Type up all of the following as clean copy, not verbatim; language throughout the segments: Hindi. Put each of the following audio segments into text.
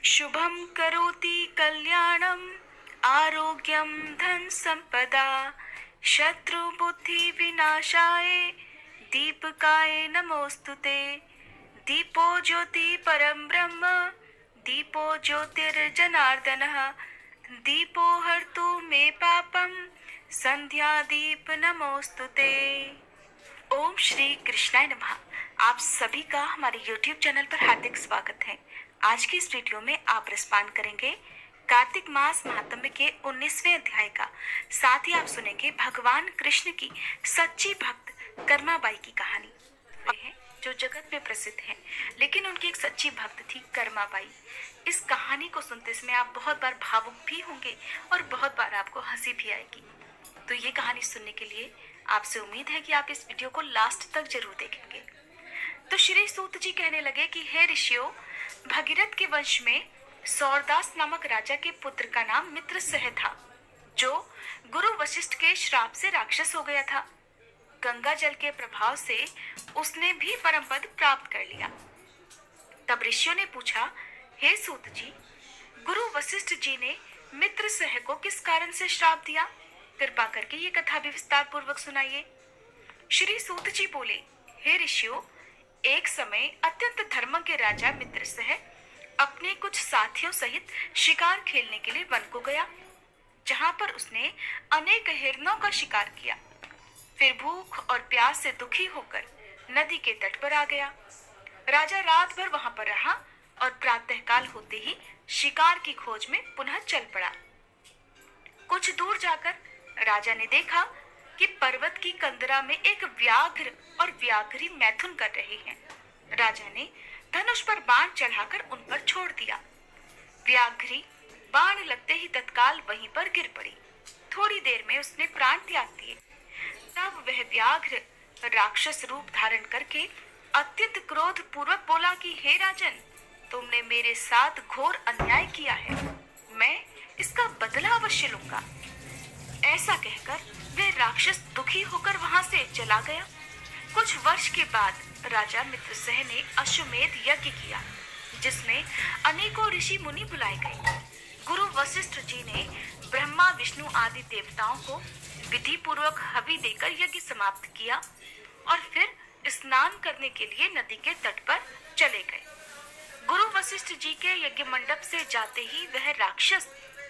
शुभं करोति कल्याणं आरोग्यं धन संपदा शत्रुबुद्धि विनाशाय दीपकाय नमोस्तुते। दीपो ज्योति परम ब्रह्म दीपो ज्योतिर्जनार्दनः दीपो हर्तु मे पापम संध्या दीप नमोस्तुते। ओम श्री कृष्णाय नमः। आप सभी का हमारे YouTube चैनल पर हार्दिक स्वागत है। आज की इस वीडियो में आप रसपान करेंगे कार्तिक मास महात्म्य के 19वें अध्याय का। साथ ही आप सुनेंगे भगवान कृष्ण की सच्ची भक्त कर्माबाई की कहानी है जो जगत में प्रसिद्ध है, लेकिन उनकी एक सच्ची भक्त थी कर्माबाई। इस कहानी को सुनते समय आप बहुत बार भावुक भी होंगे और बहुत बार आपको हंसी भी आएगी। तो ये कहानी सुनने के लिए आपसे उम्मीद है कि आप इस वीडियो को लास्ट तक जरूर देखेंगे। तो श्री सूत जी कहने लगे कि हे ऋषियों, भगीरथ के वंश में सौरदास नामक राजा के पुत्र का नाम मित्रसह था, जो गुरु वशिष्ठ के श्राप से राक्षस हो गया था। गंगा जल के प्रभाव से उसने भी परम पद प्राप्त कर लिया। तब ऋषियों ने पूछा, हे सूत जी, गुरु वशिष्ठ जी ने मित्रसह को किस कारण से श्राप दिया? कृपा करके ये कथा भी विस्तार पूर्वक सुनाइए। श्री सूत जी बोले, हे ऋषियों, एक समय अत्यंत धर्म के राजा मित्रसह अपने कुछ साथियों सहित शिकार खेलने के लिए वन को गया, जहां पर उसने अनेक हिरणों का शिकार किया। फिर भूख और प्यास से दुखी होकर नदी के तट पर आ गया। राजा रात भर वहां पर रहा और प्रातःकाल होते ही शिकार की खोज में पुनः चल पड़ा। कुछ दूर जाकर राजा ने देखा कि पर्वत की कंदरा में एक व्याघ्र और व्याघ्री मैथुन कर रहे हैं। राजा ने धनुष पर बाण चढ़ाकर उन पर छोड़ दिया। व्याघ्री बाण लगते ही तत्काल वहीं पर गिर पड़ी। थोड़ी देर में उसने प्राण त्याग दिए। तब वह व्याघ्र राक्षस रूप धारण करके अत्यंत क्रोध पूर्वक बोला कि हे राजन, तुमने मेरे साथ घोर अन्याय किया है, मैं इसका बदला अवश्य लूंगा। ऐसा कहकर वह राक्षस दुखी होकर वहां से चला गया। कुछ वर्ष के बाद राजा मित्रसह ने अश्वमेध यज्ञ किया, जिसमें अनेकों ऋषि मुनि बुलाए गए। गुरु वशिष्ठ जी ने ब्रह्मा विष्णु आदि देवताओं को विधि पूर्वक हवि देकर यज्ञ समाप्त किया और फिर स्नान करने के लिए नदी के तट पर चले गए। गुरु वशिष्ठ जी के यज्ञ मंडप से जाते ही वह राक्षस,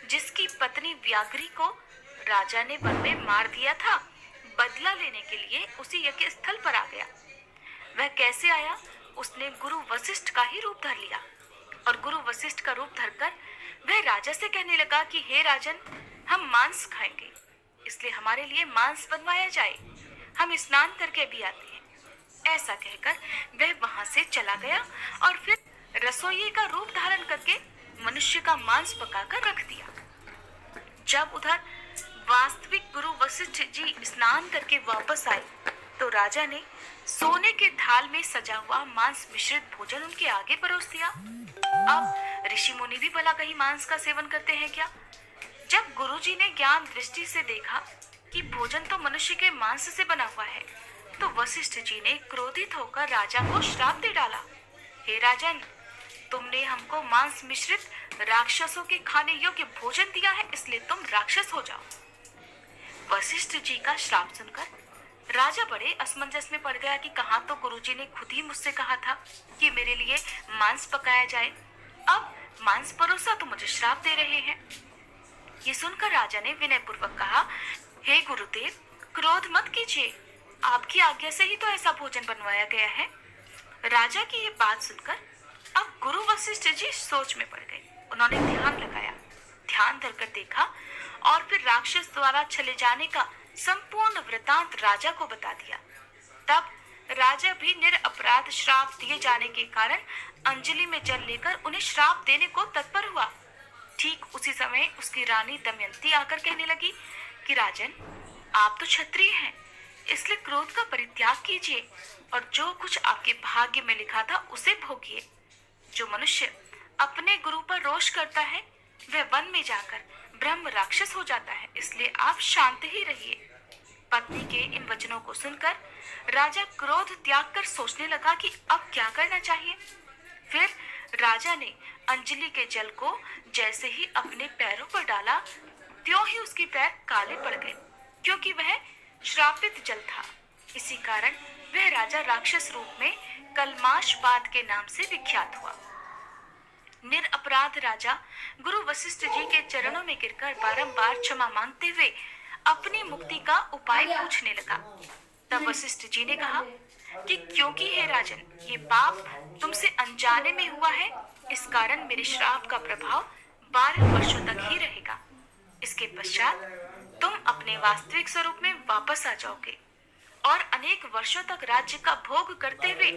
जिसकी पत्नी व्याघ्री को राजा ने वन में मार दिया था, बदला लेने के लिए उसी यज्ञ स्थल पर आ गया। वह कैसे आया? उसने गुरु वशिष्ठ का ही रूप धर लिया और गुरु वशिष्ठ का रूप धरकर वह राजा से कहने लगा कि हे राजन, हम मांस खाएंगे, इसलिए हमारे लिए मांस बनवाया जाए, हम स्नान करके भी आते हैं। ऐसा कहकर वह वहां से चला गया और फिर रसोइये का रूप धारण करके मनुष्य का मांस पकाकर रख दिया। जब उधर वास्तविक गुरु वशिष्ठ जी स्नान करके वापस आए तो राजा ने सोने के थाल में सजा हुआ मांस मिश्रित भोजन उनके आगे परोस दिया। अब ऋषि मुनि भी भला कहीं मांस का सेवन करते हैं क्या? जब गुरुजी ने ज्ञान दृष्टि से देखा कि भोजन तो मनुष्य के मांस से बना हुआ है, तो वशिष्ठ जी ने क्रोधित होकर राजा को श्राप दे डाला। हे राजन, तुमने हमको मांस मिश्रित राक्षसों के खाने योग्य भोजन दिया है, इसलिए तुम राक्षस हो जाओ। वशिष्ठ जी का श्राप सुनकर राजा बड़े असमंजस में पड़ गया कि कहाँ तो गुरुजी ने खुद ही मुझसे कहा था कि मेरे लिए मांस पकाया जाए, अब मांस परोसा तो मुझे श्राप दे रहे हैं। ये सुनकर राजा ने विनय पूर्वक कहा, हे गुरुदेव, क्रोध मत कीजिए, आपकी आज्ञा से ही तो ऐसा भोजन बनवाया गया है। राजा की ये बात सुनकर अब गुरु वशिष्ठ जी सोच में पड़ गए। उन्होंने ध्यान लगाया, ध्यान धरकर देखा और फिर राक्षस द्वारा चले जाने का संपूर्ण वृतांत राजा को बता दिया। तब राजा भी निरपराध श्राप दिए जाने के कारण अंजलि में जल लेकर उन्हें श्राप देने को तत्पर हुआ। ठीक उसी समय उसकी रानी दमयंती आकर कहने लगी कि राजन, आप तो क्षत्रिय हैं, इसलिए क्रोध का परित्याग कीजिए और जो कुछ आपके भाग्य में लिखा था उसे भोगिए। जो मनुष्य अपने गुरु पर रोष करता है वह वन में जाकर ब्रह्म राक्षस हो जाता है, इसलिए आप शांत ही रहिए। पत्नी के इन वचनों को सुनकर राजा क्रोध त्याग कर सोचने लगा कि अब क्या करना चाहिए। फिर राजा ने अंजलि के जल को जैसे ही अपने पैरों पर डाला, त्यों ही उसके पैर काले पड़ गए, क्योंकि वह श्रापित जल था। इसी कारण वह राजा राक्षस रूप में कलमाशपाद के नाम से विख्यात हुआ। निरपराध राजा गुरु वशिष्ठ जी के चरणों में गिरकर बारंबार क्षमा मांगते हुए अपनी मुक्ति का उपाय पूछने लगा। तब वशिष्ठ जी ने कहा कि क्योंकि हे राजन, ये पाप तुमसे अनजाने में हुआ है, इस कारण मेरे श्राप का प्रभाव 12 वर्षों तक ही रहेगा। इसके पश्चात तुम अपने वास्तविक स्वरूप में वापस आ जाओगे और अनेक वर्षों तक राज्य का भोग करते हुए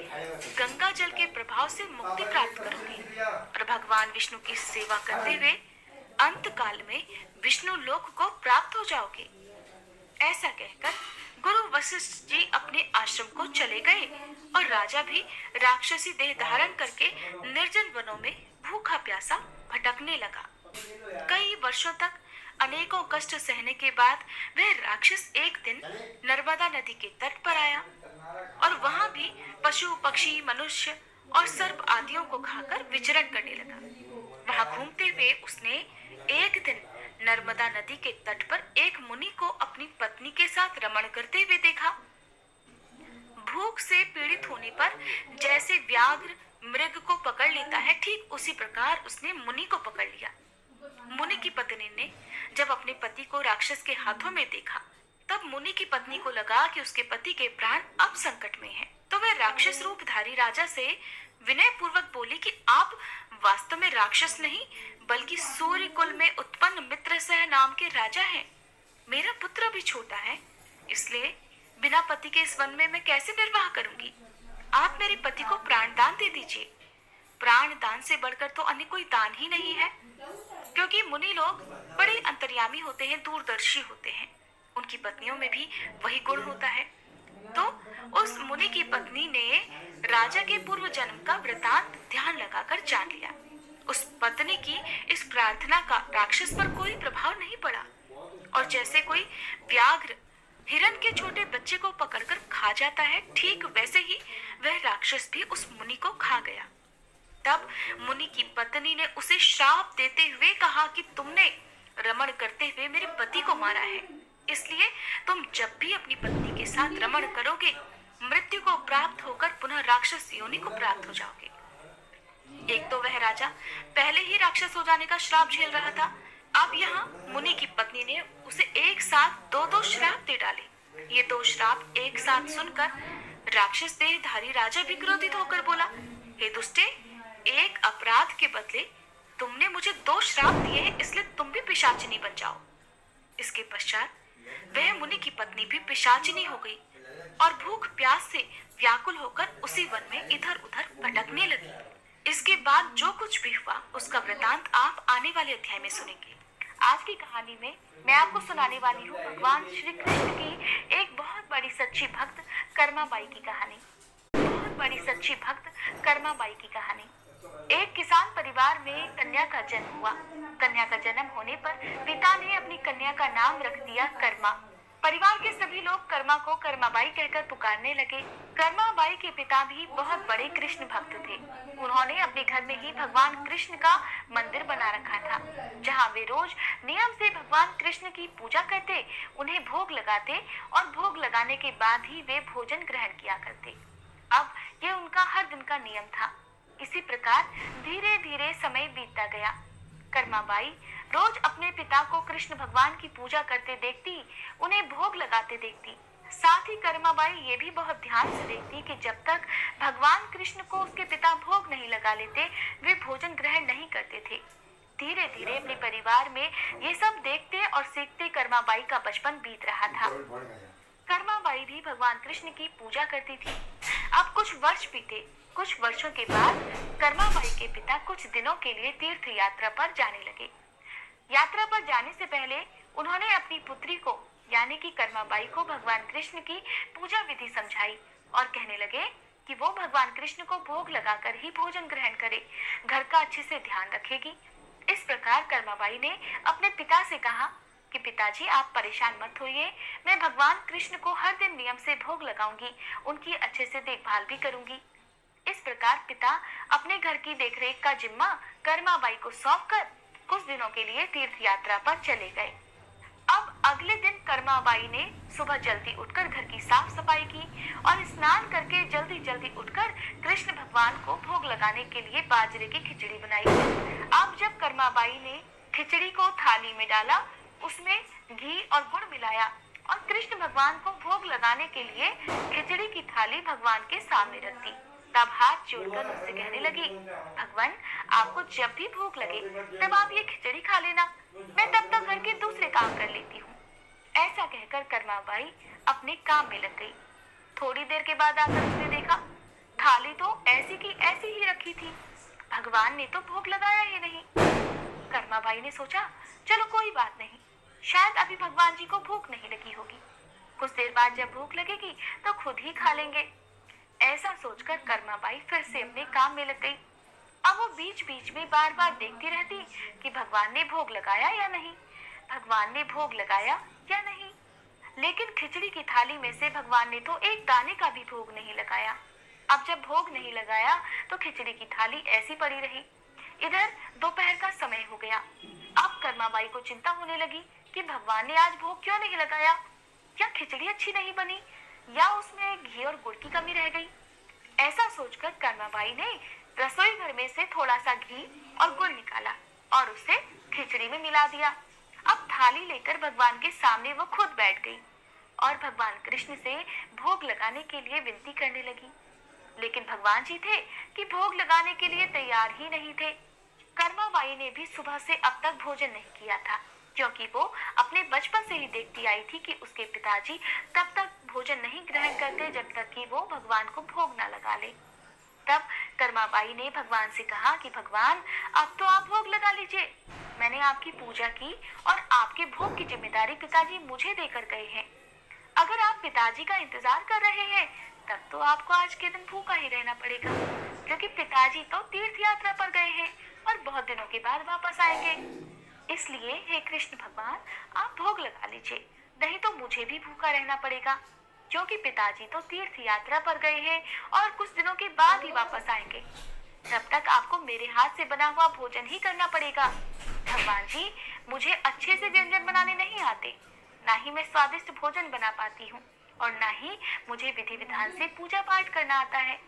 गंगा जल के प्रभाव से मुक्ति प्राप्त करोगे और भगवान विष्णु की सेवा करते हुए अंत काल में विष्णु लोक को प्राप्त हो जाओगे। ऐसा कहकर गुरु वशिष्ठ जी अपने आश्रम को चले गए और राजा भी राक्षसी देह धारण करके निर्जन वनों में भूखा प्यासा भटकने लगा। कई वर्षों तक अनेकों कष्ट सहने के बाद वह राक्षस एक दिन नर्मदा नदी के तट पर आया और वहां भी पशु पक्षी मनुष्य और सर्प आदियों को खाकर विचरण करने लगा। वहां घूमते हुए उसने एक दिन नर्मदा नदी के तट पर एक मुनि को अपनी पत्नी के साथ रमण करते हुए देखा। भूख से पीड़ित होने पर जैसे व्याघ्र मृग को पकड़ लेता है, ठीक उसी प्रकार उसने मुनि को पकड़ लिया। मुनि की पत्नी ने जब अपने पति को राक्षस के हाथों में देखा, तब मुनि की पत्नी को लगा कि उसके पति के प्राण अब संकट में हैं। तो वह राक्षस रूपधारी राजा से विनय पूर्वक बोली कि आप वास्तव में राक्षस नहीं बल्कि सूर्य कुल में उत्पन्न मित्रसह नाम के राजा हैं। मेरा पुत्र भी छोटा है, इसलिए बिना पति के इस वन में मैं कैसे निर्वाह करूंगी। आप मेरे पति को प्राण दान दे दीजिए। प्राण दान से बढ़कर तो अन्य कोई दान ही नहीं है, क्योंकि मुनि लोग बड़े अंतर्यामी होते हैं, दूरदर्शी होते हैं। उनकी पत्नियों में भी वही गुण होता है। तो उस मुनि की पत्नी ने राजा के पूर्व जन्म का वृतांत ध्यान लगाकर जान लिया। उस पत्नी की इस प्रार्थना का राक्षस पर कोई प्रभाव नहीं पड़ा और जैसे कोई व्याघ्र हिरण के छोटे बच्चे को पकड़कर खा जाता है, ठीक वैसे ही वह राक्षस भी उस मुनि को खा गया। तब मुनि की पत्नी ने उसे श्राप देते हुए कहा कि तुमने रमण करते हुए मेरे पति को मारा है, इसलिए तुम जब भी अपनी पत्नी के साथ रमण करोगे, मृत्यु को प्राप्त होकर पुनः राक्षस योनि को प्राप्त हो जाओगे। एक तो वह राजा पहले ही राक्षस हो जाने का श्राप झेल रहा था, अब यहाँ मुनि की पत्नी ने उसे एक साथ दो श्राप दे डाले। ये 2 श्राप एक साथ सुनकर राक्षस देहधारी राजा भी क्रोधित होकर बोला, हे दुष्टे, एक अपराध के बदले तुमने मुझे 2 श्राप दिए हैं, इसलिए तुम भी पिशाचिनी बन जाओ। इसके पश्चात वह मुनि की पत्नी भी पिशाचिनी हो गई और भूख प्यास से व्याकुल होकर उसी वन में इधर उधर भटकने लगी। इसके बाद जो कुछ भी हुआ उसका वृतांत आप आने वाले अध्याय में सुनेंगे। आज की कहानी में मैं आपको सुनाने वाली हूँ भगवान श्री कृष्ण की एक बहुत बड़ी सच्ची भक्त कर्माबाई की कहानी। बहुत बड़ी सच्ची भक्त कर्माबाई की कहानी। एक किसान परिवार में कन्या का जन्म हुआ। कन्या का जन्म होने पर पिता ने अपनी कन्या का नाम रख दिया कर्मा। परिवार के सभी लोग कर्मा को कर्माबाई कहकर पुकारने लगे। कर्माबाई के पिता भी बहुत बड़े कृष्ण भक्त थे। उन्होंने अपने घर में ही भगवान कृष्ण का मंदिर बना रखा था, जहाँ वे रोज नियम से भगवान कृष्ण की पूजा करते, उन्हें भोग लगाते और भोग लगाने के बाद ही वे भोजन ग्रहण किया करते। अब ये उनका हर दिन का नियम था। इसी प्रकार धीरे धीरे समय बीतता गया। कर्माबाई रोज अपने पिता को कृष्ण भगवान की पूजा करते देखती, उन्हें भोग लगाते देखती। साथ ही कर्माबाई ये भी बहुत ध्यान से देखती कि जब तक भगवान कृष्ण को उसके पिता भोग नहीं लगा लेते, वे भोजन ग्रहण नहीं करते थे। धीरे धीरे अपने परिवार में ये सब देखते और सीखते कर्माबाई का बचपन बीत रहा था। कर्माबाई भी भगवान कृष्ण की पूजा करती थी। अब कुछ वर्ष बीते। कुछ वर्षों के बाद कर्माबाई के पिता कुछ दिनों के लिए तीर्थ यात्रा पर जाने लगे। यात्रा पर जाने से पहले उन्होंने अपनी पुत्री को यानी कि कर्माबाई को भगवान कृष्ण की पूजा विधि समझाई और कहने लगे कि वो भगवान कृष्ण को भोग लगाकर ही भोजन ग्रहण करे, घर का अच्छे से ध्यान रखेगी। इस प्रकार कर्माबाई ने अपने पिता से कहा कि पिताजी, आप परेशान मत होइए, मैं भगवान कृष्ण को हर दिन नियम से भोग लगाऊंगी, उनकी अच्छे से देखभाल भी करूंगी। इस प्रकार पिता अपने घर की देखरेख का जिम्मा कर्माबाई को सौंपकर कुछ दिनों के लिए तीर्थ यात्रा पर चले गए। अब अगले दिन कर्माबाई ने सुबह जल्दी उठकर घर की साफ सफाई की और स्नान करके जल्दी जल्दी उठकर कृष्ण भगवान को भोग लगाने के लिए बाजरे की खिचड़ी बनाई। अब जब कर्माबाई ने खिचड़ी को थाली में डाला, उसमें घी और गुड़ मिलाया और कृष्ण भगवान को भोग लगाने के लिए खिचड़ी की थाली भगवान के सामने रख दी। तब हाथ जोड़कर उससे कहने लगी, भगवान, आपको जब भी भूख लगे तब आप ये खिचड़ी खा लेना, मैं तब तक घर के दूसरे काम कर लेती हूँ। ऐसा कहकर कर्माबाई अपने काम में लग गई। थोड़ी देर के बाद आकर उसने देखा थाली तो ऐसी की ऐसी ही रखी थी, भगवान ने तो भोग लगाया ही नहीं। कर्माबाई ने सोचा, चलो कोई बात नहीं, शायद अभी भगवान जी को भूख नहीं लगी होगी, कुछ देर बाद जब भूख लगेगी तो खुद ही खा लेंगे। ऐसा सोचकर कर्माबाई फिर से अपने काम में लग गई। अब वो बीच बीच में बार बार देखती रहती कि भगवान ने भोग लगाया या नहीं, भगवान ने भोग लगाया या नहीं। लेकिन खिचड़ी की थाली में से भगवान ने तो एक दाने का भी भोग नहीं लगाया। अब जब भोग नहीं लगाया तो खिचड़ी की थाली ऐसी पड़ी रही। इधर दोपहर का समय हो गया। अब कर्माबाई को चिंता होने लगी कि भगवान ने आज भोग क्यों नहीं लगाया, या खिचड़ी अच्छी नहीं बनी, या उसमें घी और गुड़ की कमी रह गई। ऐसा सोचकर कर्माबाई ने रसोई घर में से थोड़ा सा घी और गुड़ निकाला और उसे खिचड़ी में मिला दिया। अब थाली लेकर भगवान के सामने वो खुद बैठ गई और भगवान कृष्ण से भोग लगाने के लिए विनती करने लगी। लेकिन भगवान जी थे कि भोग लगाने के लिए तैयार ही नहीं थे। कर्माबाई ने भी सुबह से अब तक भोजन नहीं किया था, क्योंकि वो अपने बचपन से ही देखती आई थी कि उसके पिताजी तब तक भोजन नहीं ग्रहण करते जब तक कि वो भगवान को भोग न लगा ले। तब कर्माबाई ने भगवान से कहा कि भगवान, अब तो आप भोग लगा लीजिए, मैंने आपकी पूजा की और आपके भोग की जिम्मेदारी पिताजी मुझे देकर गए हैं। अगर आप पिताजी का इंतजार कर रहे हैं तब तो आपको आज के दिन भूखा ही रहना पड़ेगा, क्योंकि पिताजी तो तीर्थ यात्रा पर गए हैं और बहुत दिनों के बाद वापस आएंगे। इसलिए हे कृष्ण भगवान, आप भोग लगा लीजिए, नहीं तो मुझे भी भूखा रहना पड़ेगा, क्योंकि पिताजी तो तीर्थ यात्रा पर गए हैं और कुछ दिनों के बाद ही वापस आएंगे। तब तक आपको मेरे हाथ से बना हुआ भोजन ही करना पड़ेगा। भगवान जी, मुझे अच्छे से व्यंजन बनाने नहीं आते, ना ही मैं स्वादिष्ट भोजन बना पाती हूँ और ना ही मुझे विधि विधान से पूजा पाठ करना आता है।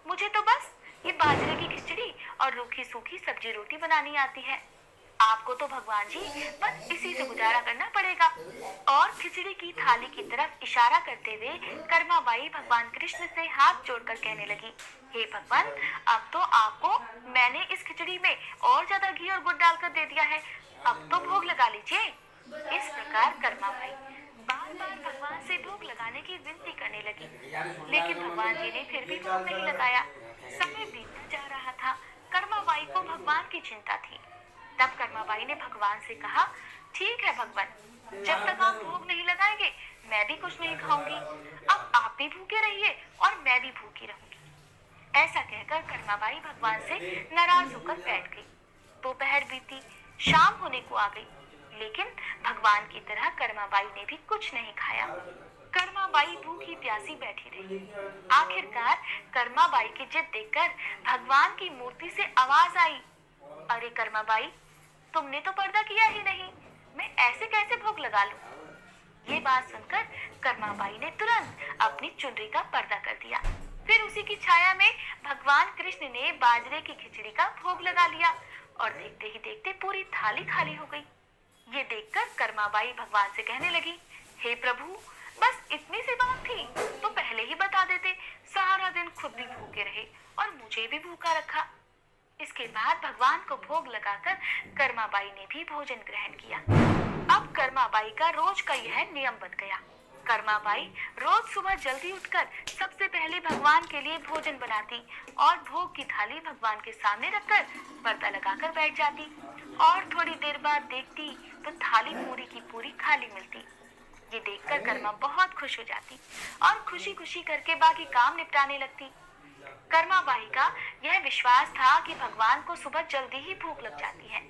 मुझे तो बस ये बाजरे की खिचड़ी और रूखी सूखी सब्जी रोटी बनानी आती है। आपको तो भगवान जी बस इसी से गुजारा करना पड़ेगा। और खिचड़ी की थाली की तरफ इशारा करते हुए कर्माबाई भगवान कृष्ण से हाथ जोड़कर कहने लगी, हे भगवान, अब तो आपको मैंने इस खिचड़ी में और ज्यादा घी और गुड़ डालकर दे दिया है, अब तो भोग लगा लीजिए। इस प्रकार कर्माबाई बार बार भगवान से भोग लगाने की विनती करने लगी, लेकिन भगवान जी ने फिर भी भोग नहीं लगाया। समय बीतता जा रहा था। कर्माबाई को भगवान की चिंता थी। तब कर्माबाई ने भगवान से कहा, ठीक है भगवान, जब तक आप भोग नहीं लगाएंगे मैं भी कुछ नहीं खाऊंगी। अब आप भी भूखे रहिए और मैं भी भूखी रहूंगी। ऐसा कहकर कर्माबाई भगवान से नाराज होकर बैठ गई। दोपहर बीती, शाम होने को आ गई, लेकिन भगवान की तरह कर्माबाई ने भी कुछ नहीं खाया। कर्माबाई भूखी प्यासी बैठी रही। आखिरकार कर्माबाई की जिद देखकर भगवान की मूर्ति से आवाज आई, अरे कर्माबाई, तुमने तो पर्दा किया ही नहीं, मैं ऐसे कैसे भोग लगा लूं? ये बात सुनकर कर्माबाई ने तुरंत अपनी चुनरी का पर्दा कर दिया। फिर उसी की छाया में भगवान कृष्ण ने बाजरे की खिचड़ी का भोग लगा लिया और देखते ही देखते पूरी थाली खाली हो गई। ये देखकर कर्माबाई भगवान से कहने लगी, हे प्रभु, बस इतनी सी बात थी तो पहले ही बता देते, सारा दिन खुद भी भूखे रहे और मुझे भी भूखा रखा। इसके बाद भगवान को भोग लगाकर कर्माबाई ने भी भोजन ग्रहण किया। अब कर्माबाई का रोज का यह नियम बन गया। कर्माबाई रोज सुबह जल्दी उठकर सबसे पहले भगवान के लिए भोजन बनाती और भोग की थाली भगवान के सामने रखकर पर्दा लगाकर बैठ जाती और थोड़ी देर बाद देखती तो थाली पूरी की पूरी खाली मिलती। ये देखकर कर्मा बहुत खुश हो जाती और खुशी खुशी करके बाकी काम निपटाने लगती। कर्माबाई का यह विश्वास था कि भगवान को सुबह जल्दी ही भूख लग जाती है,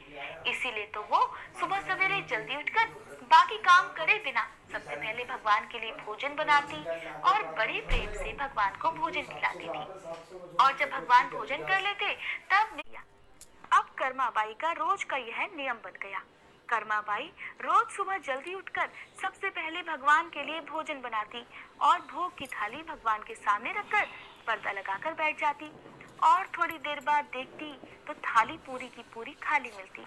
इसीलिए तो वो सुबह सवेरे जल्दी उठकर बाकी काम करे बिना सबसे पहले भगवान के लिए भोजन बनाती और बड़े प्रेम से भगवान को भोजन खिलाती थी। और जब भगवान भोजन कर लेते तब अब कर्माबाई का रोज का यह नियम बन गया। कर्माबाई रोज सुबह जल्दी उठकर सबसे पहले भगवान के लिए भोजन बनाती और भोग की थाली भगवान के सामने रखकर पर्दा लगाकर बैठ जाती और थोड़ी देर बाद देखती तो थाली पूरी की पूरी खाली मिलती।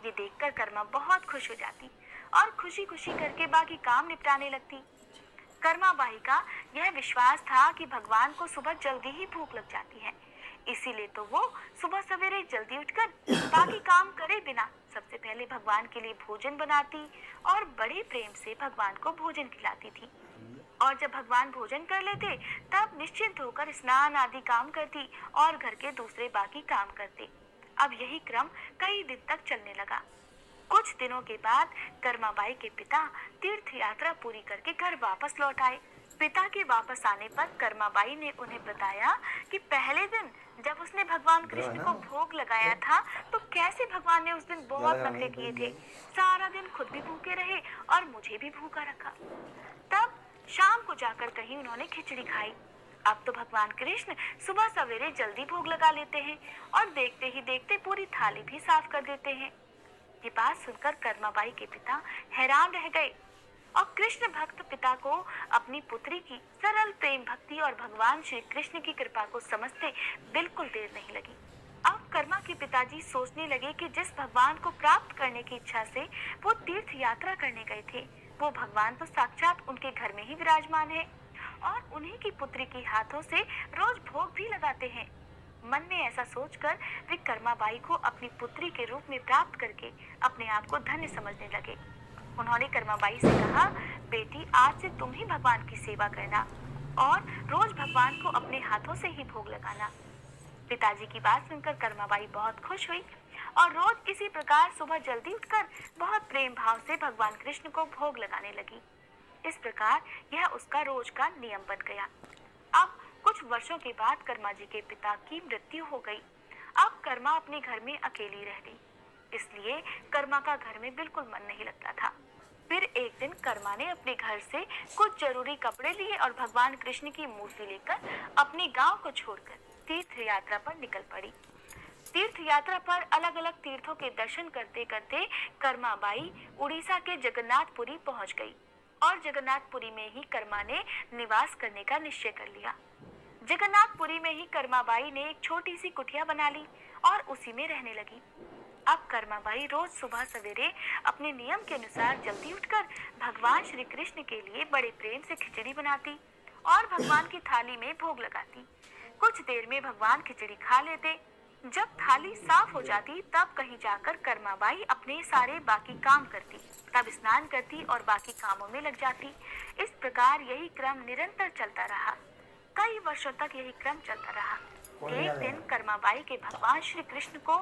ये देखकर कर्मा बहुत खुश हो जाती और खुशी खुशी करके बाकी काम निपटाने लगती। कर्माबाई का यह विश्वास था कि भगवान को सुबह जल्दी ही भूख लग जाती है, इसीलिए तो वो सुबह सवेरे जल्दी उठकर बाकी काम करे बिना सबसे पहले भगवान के लिए भोजन बनाती और बड़े प्रेम से भगवान को भोजन खिलाती थी। और जब भगवान भोजन कर लेते तब निश्चिंत होकर स्नान आदि काम करती और घर के दूसरे बाकी काम करते। अब यही क्रम कई दिन तक चलने लगा। कुछ दिनों के बाद कर्माबाई के पिता तीर्थ यात्रा पूरी करके घर वापस लौट आए। पिता के वापस आने पर कर्माबाई ने उन्हें बताया कि पहले दिन जब उसने भगवान कृष्ण को भोग लगाया था तो कैसे भगवान ने उस दिन बहुत नखरे किए थे। सारा दिन खुद भी भूखे रहे और मुझे भी भूखा रखा। तब शाम को जाकर कहीं उन्होंने खिचड़ी खाई। अब तो भगवान कृष्ण सुबह सवेरे जल्दी भोग लगा लेते हैं और देखते ही देखते पूरी थाली भी साफ कर देते हैं। ये बात सुनकर कर्माबाई के पिता हैरान रह गए और कृष्ण भक्त पिता को अपनी पुत्री की सरल प्रेम भक्ति और भगवान श्री कृष्ण की कृपा को समझते बिल्कुल देर नहीं लगी। अब कर्मा के पिताजी सोचने लगे कि जिस भगवान को प्राप्त करने की इच्छा से वो तीर्थ यात्रा करने गए थे, वो भगवान तो साक्षात उनके घर में ही विराजमान है और उन्हीं की पुत्री के हाथों से रोज भोग भी लगाते हैं। मन में ऐसा सोचकर वे कर्माबाई को अपनी पुत्री के रूप में प्राप्त करके अपने आप को धन्य समझने लगे। उन्होंने कर्माबाई से कहा, बेटी आज से तुम ही भगवान की सेवा करना और रोज भगवान को अपने हाथों से ही भोग लगाना। पिताजी की बात सुनकर कर्माबाई बहुत खुश हुई और रोज इसी प्रकार सुबह जल्दी उठकर बहुत प्रेम भाव से भगवान कृष्ण को भोग लगाने लगी। इस प्रकार यह उसका रोज का नियम बन गया। अब कुछ वर्षों के बाद कर्मा जी के पिता की मृत्यु हो गई। अब कर्मा अपने घर में अकेली रह गई, इसलिए कर्मा का घर में बिल्कुल मन नहीं लगता था। फिर एक दिन कर्मा ने अपने घर से कुछ जरूरी कपड़े लिए और भगवान कृष्ण की मूर्ति लेकर अपने गांव को छोड़कर तीर्थ यात्रा पर निकल पड़ी। तीर्थ यात्रा पर अलग अलग तीर्थों के दर्शन करते करते कर्माबाई उड़ीसा के जगन्नाथपुरी पहुंच गई और जगन्नाथपुरी में ही कर्मा ने निवास करने का निश्चय कर लिया। जगन्नाथपुरी में ही कर्माबाई ने एक छोटी सी कुटिया बना ली और उसी में रहने लगी। अब कर्माबाई रोज सुबह सवेरे अपने नियम के अनुसार जल्दी उठकर भगवान श्री कृष्ण के लिए बड़े प्रेम से खिचड़ी बनाती और भगवान की थाली में भोग लगाती। कुछ देर में भगवान खिचड़ी खा लेते। जब थाली साफ हो जाती तब कहीं जाकर कर्माबाई अपने सारे बाकी काम करती, तब स्नान करती और बाकी कामों में लग जाती। इस प्रकार यही क्रम निरंतर चलता रहा। कई वर्षों तक यही क्रम चलता रहा। एक दिन कर्माबाई के भगवान श्री कृष्ण को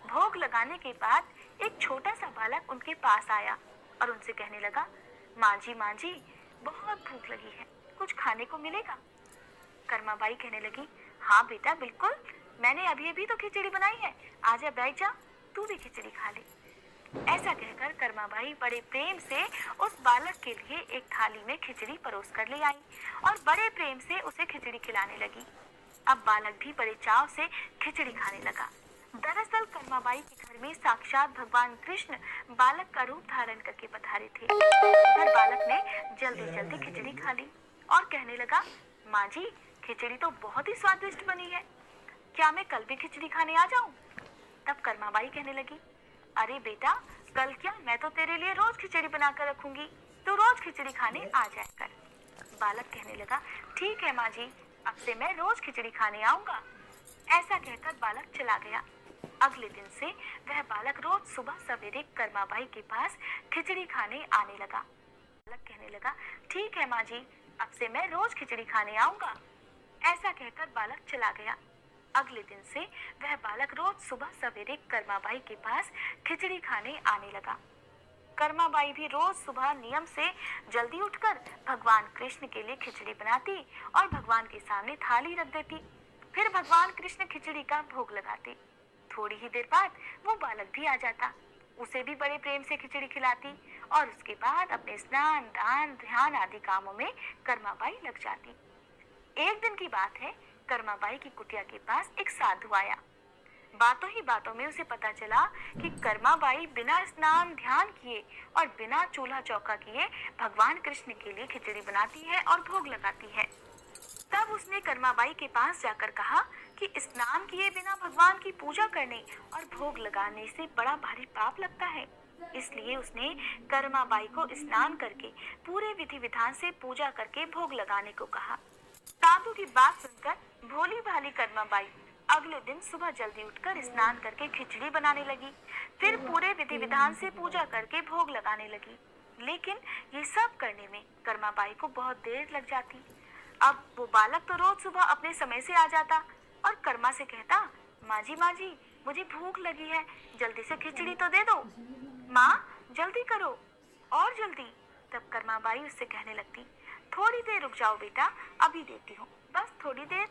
भोग लगाने के बाद एक छोटा सा बालक उनके पास आया और उनसे कहने लगा, माँ जी बहुत भूख लगी है, कुछ खाने को मिलेगा? कर्माबाई कहने लगी, हाँ बेटा बिल्कुल, मैंने अभी अभी तो खिचड़ी बनाई है, आजा बैठ जा, तू भी खिचड़ी खा ले। ऐसा कहकर कर्माबाई बड़े प्रेम से उस बालक के लिए एक थाली में खिचड़ी परोस कर ले आई और बड़े प्रेम से उसे खिचड़ी खिलाने लगी। अब बालक भी बड़े चाव से खिचड़ी खाने लगा। दरअसल कर्माबाई के घर में साक्षात भगवान कृष्ण बालक का रूप धारण करके पधारे थे। उधर बालक ने जल्दी जल्दी खिचड़ी खा ली और कहने लगा, माँ जी खिचड़ी तो बहुत ही स्वादिष्ट बनी है, क्या मैं कल भी खिचड़ी खाने आ जाऊं? तब कर्माबाई कहने लगी, अरे बेटा कल क्या, मैं तो तेरे लिए रोज खिचड़ी बनाकर रखूंगी, तो रोज खिचड़ी खाने आ जाया कर। बालक कहने लगा, ठीक है माँ जी, अब से मैं रोज खिचड़ी खाने आऊंगा। ऐसा कहकर बालक चला गया। अगले दिन से वह बालक रोज सुबह सवेरे कर्माबाई के पास खिचड़ी खाने आने लगा। बालक कहने लगा, ठीक है माँ जी, अब से मैं रोज खिचड़ी खाने आऊंगा। ऐसा कहकर बालक चला गया। अगले दिन से वह बालक रोज सुबह सवेरे कर्माबाई के पास खिचड़ी खाने आने लगा। कर्माबाई भी रोज सुबह नियम से जल्दी उठकर भगवान कृष्ण के लिए खिचड़ी बनाती और भगवान के सामने थाली रख देती। फिर भगवान कृष्ण खिचड़ी का भोग लगाते। थोड़ी ही देर बाद वो बालक भी आ जाता उसे भी बड़े प्रेम से खिचड़ी खिलाती और उसके बाद अपने स्नान, दान, ध्यान आदि कामों में कर्माबाई लग जाती। एक दिन की बात है, कर्माबाई की कुटिया के पास एक साधु आया। बातों ही बातों में उसे पता चला कि कर्माबाई बिना स्नान ध्यान किए और बिना चूल्हा चौका किए भगवान कृष्ण के लिए खिचड़ी बनाती है और भोग लगाती है। तब उसने कर्माबाई के पास जाकर कहा कि स्नान किए बिना भगवान की पूजा करने और भोग लगाने से बड़ा भारी पाप लगता है। इसलिए उसने कर्माबाई को स्नान करके पूरे विधि विधान से पूजा करके भोग लगाने को कहा। साधु की बात सुनकर भोली भाली कर्माबाई अगले दिन सुबह जल्दी उठकर स्नान करके खिचड़ी बनाने लगी, फिर पूरे विधि विधान से पूजा करके भोग लगाने लगी। लेकिन ये सब करने में कर्माबाई को बहुत देर लग जाती। अब वो बालक तो रोज सुबह अपने समय से आ जाता और कर्मा से कहता, माँ जी मुझे भूख लगी है, जल्दी से खिचड़ी तो दे दो। माँ जल्दी करो और जल्दी। तब कर्माबाई उससे कहने लगती, थोड़ी देर रुक जाओ बेटा, अभी देती हूँ, बस थोड़ी देर।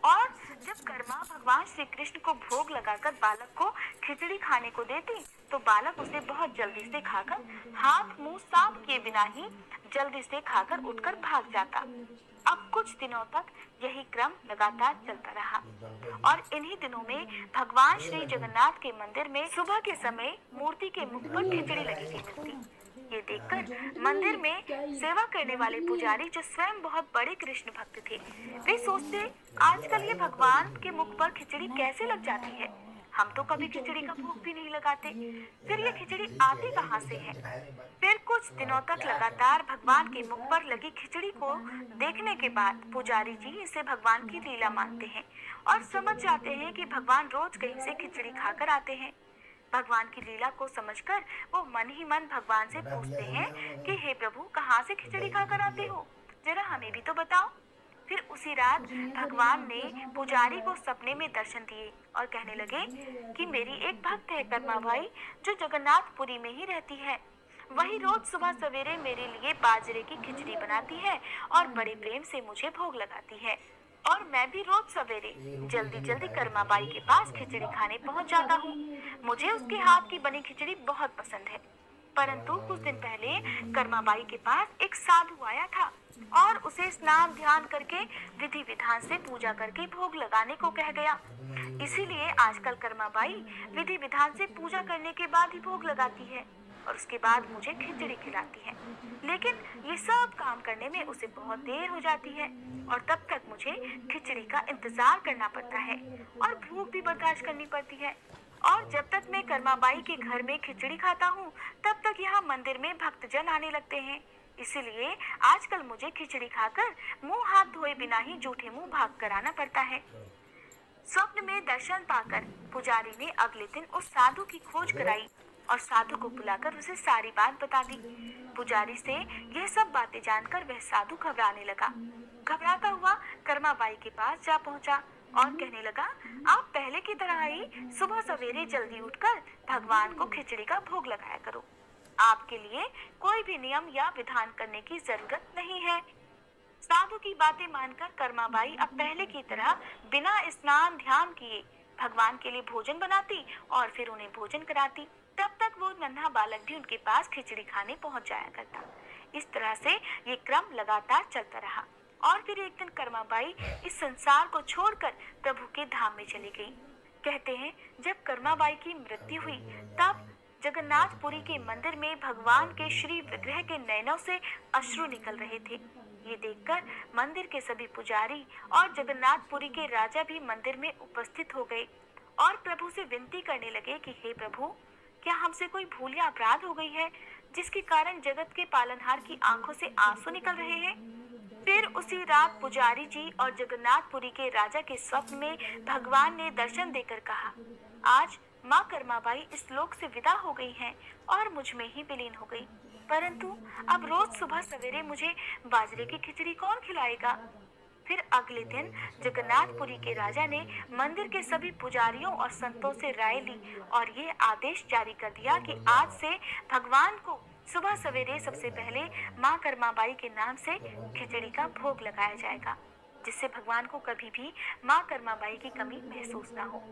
और जब कर्मा भगवान श्री कृष्ण को भोग लगाकर बालक को खिचड़ी खाने को देती तो बालक उसे बहुत जल्दी से खाकर हाथ मुंह साफ किए बिना ही जल्दी से खाकर उठकर भाग जाता। अब कुछ दिनों तक यही क्रम लगातार चलता रहा और इन्हीं दिनों में भगवान श्री जगन्नाथ के मंदिर में सुबह के समय मूर्ति के मुख पर खिचड़ी लगी थी मिलती। ये देखकर मंदिर में सेवा करने वाले पुजारी, जो स्वयं बहुत बड़े कृष्ण भक्त थे, वे सोचते, आजकल ये भगवान के मुख पर खिचड़ी कैसे लग जाती है, हम तो कभी खिचड़ी का भोग भी नहीं लगाते, फिर ये खिचड़ी आती कहाँ से है। फिर कुछ दिनों तक लगातार भगवान के मुख पर लगी खिचड़ी को देखने के बाद पुजारी जी इसे भगवान की लीला मानते हैं और समझ जाते हैं कि भगवान रोज कहीं से खिचड़ी खाकर आते हैं। भगवान की लीला को समझकर वो मन ही मन भगवान से पूछते हैं कि हे प्रभु, कहाँ से खिचड़ी खाकर आते हो, जरा हमें भी तो बताओ। फिर उसी रात भगवान ने पुजारी को सपने में दर्शन दिए और कहने लगे कि मेरी एक भक्त है कर्माबाई, जो जगन्नाथपुरी में ही रहती है। वही रोज सुबह सवेरे मेरे लिए बाजरे की खिचड़ी बनाती है और बड़े प्रेम से मुझे भोग लगाती है और मैं भी रोज सवेरे जल्दी जल्दी कर्माबाई के पास खिचड़ी खाने पहुंच जाता हूँ। मुझे उसके हाथ की बनी खिचड़ी बहुत पसंद है। परंतु कुछ दिन पहले कर्माबाई के पास एक साधु आया था और उसे स्नान ध्यान करके विधि विधान से पूजा करके भोग लगाने को कह गया। इसीलिए आजकल कर्माबाई विधि विधान से पूजा करने के बाद ही भोग लगाती है और उसके बाद मुझे खिचड़ी खिलाती है। लेकिन ये सब काम करने में उसे बहुत देर हो जाती है और तब तक मुझे खिचड़ी का इंतजार करना पड़ता है और भूख भी बर्दाश्त करनी पड़ती है। और जब तक मैं कर्माबाई के घर में खिचड़ी खाता हूँ तब तक यहाँ मंदिर में भक्तजन आने लगते हैं। इसीलिए आजकल मुझे खिचड़ी खाकर मुंह हाथ धोए बिना ही जूठे मुंह भाग कर आना पड़ता है। स्वप्न में दर्शन पाकर पुजारी ने अगले दिन उस साधु की खोज कराई और साधु को बुलाकर उसे सारी बात बता दी। पुजारी से यह सब बातें जानकर वह साधु घबराने लगा। घबराता हुआ कर्माबाई के पास जा पहुंचा और कहने लगा, आप पहले की तरह ही सुबह सवेरे जल्दी उठकर भगवान को खिचड़ी का भोग लगाया करो। आपके लिए कोई भी नियम या विधान करने की जरूरत नहीं है। साधु की बातें मानकर कर्माबाई अब पहले की तरह बिना स्नान ध्यान किए भगवान के लिए भोजन बनाती और फिर उन्हें भोजन कराती। तब तक वो नन्हा बालक भी उनके पास खिचड़ी खाने पहुंच जाया करता। इस तरह से ये क्रम लगातार चलता रहा और फिर एक दिन कर्माबाई इस संसार को छोड़कर प्रभु के धाम में चली गई। कहते हैं जब कर्माबाई की मृत्यु हुई तब जगन्नाथपुरी के मंदिर में भगवान के श्री विग्रह के नयनों से अश्रु निकल रहे थे। ये देखकर मंदिर के सभी पुजारी और जगन्नाथपुरी के राजा भी मंदिर में उपस्थित हो गए और प्रभु से विनती करने लगे कि हे प्रभु, क्या हमसे कोई भूल या अपराध हो गई है जिसके कारण जगत के पालनहार की आंखों से आंसू निकल रहे हैं। फिर उसी रात पुजारी जी और जगन्नाथपुरी के राजा के स्वप्न में भगवान ने दर्शन देकर कहा, आज माँ कर्माबाई इस लोक से विदा हो गई हैं और मुझ में ही विलीन हो गई, परंतु अब रोज सुबह सवेरे मुझे बाजरे की खिचड़ी कौन खिलाएगा। फिर अगले दिन जगन्नाथपुरी के राजा ने मंदिर के सभी पुजारियों और संतों से राय ली और ये आदेश जारी कर दिया कि आज से भगवान को सुबह सवेरे सबसे पहले माँ कर्माबाई के नाम से खिचड़ी का भोग लगाया जाएगा। जिससे भगवान को कभी भी माँ कर्माबाई की कमी महसूस ना हो।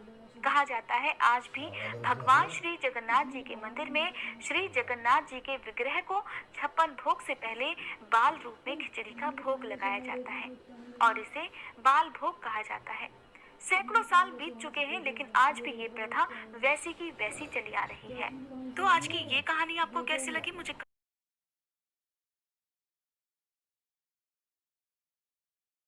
कहा जाता है आज भी भगवान श्री जगन्नाथ जी के मंदिर में श्री जगन्नाथ जी के विग्रह को 56 भोग से पहले बाल रूप में खिचड़ी का भोग लगाया जाता है और इसे बाल भोग कहा जाता है। सैकड़ों साल बीत चुके हैं लेकिन आज भी ये प्रथा वैसी की वैसी चली आ रही है। तो आज की ये कहानी आपको कैसी लगी मुझे